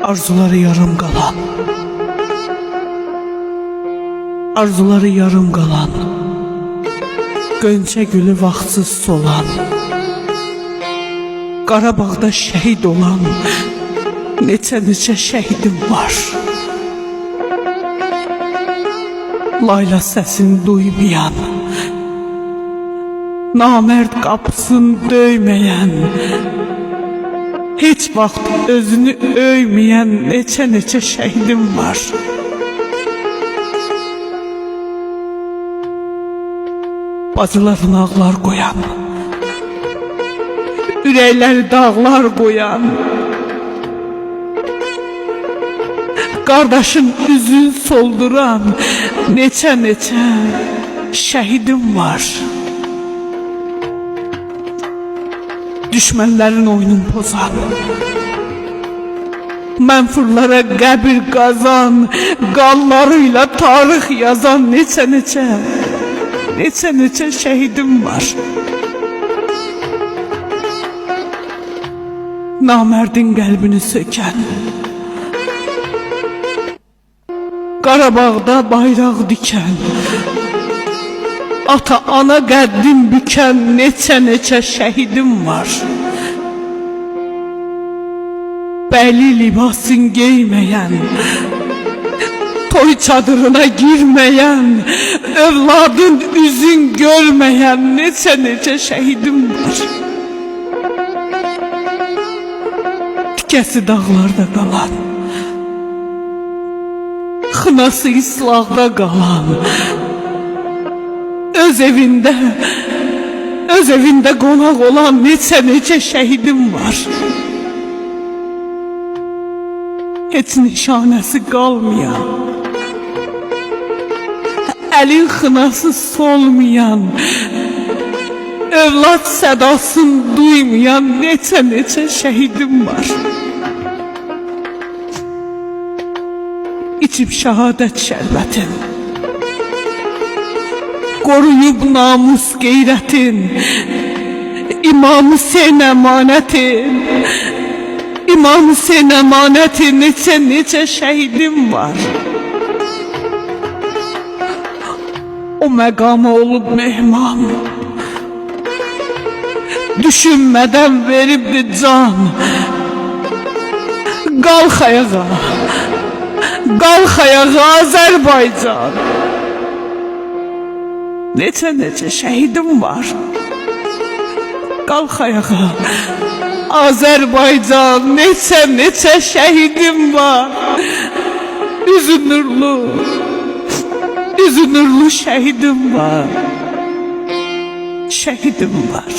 Arzuları yarım kalan, arzuları yarım kalan, Gönçe gülü vaxtsız solan, Qarabağda şəhid olan neçə şəhidim var. Layla səsini duymayan, namərd qapısını döyməyən, heç vaxt özünü öyməyən neçə şəhidim var. Bacıların ağlar qoyan, ürəkləri dağlar qoyan, qardaşın üzün solduran neçə şəhidim var. Düşmənlərin oyunun pozan, mənfurlara qəbir qazan, qanlarıyla tarix yazan neçə şəhidim var. Namərdin qəlbini sökən, Qarabağda bayraq dikən, ata ana qəddim bükən neçə şəhidim var. Bəyli libasın geyməyən, toy çadırına girməyən, övladın üzün görməyən neçə şəhidim var. Tikəsi dağlarda qalan, xınası islahda qalan, öz evində qonaq olan neçə şəhidim var. Heç nişanəsi qalmayan, əlin xınası solmayan, övlad sədasını duymayan neçə şəhidim var. İçib şəhadət şərbətin, qoruyub namus qeyrətin, İmam Hüseyn əmanətin, İmam Hüseyn əmanətin neçə şəhidim var. O məqama olub mehman, düşünmədən veribdi can. Qalx ayağa, qalx ayağa Azərbaycan. Neçə şəhidim var. Qalx ayağa Azərbaycan, neçə şəhidim var. Üzü nurlu şəhidim var. Şəhidim var.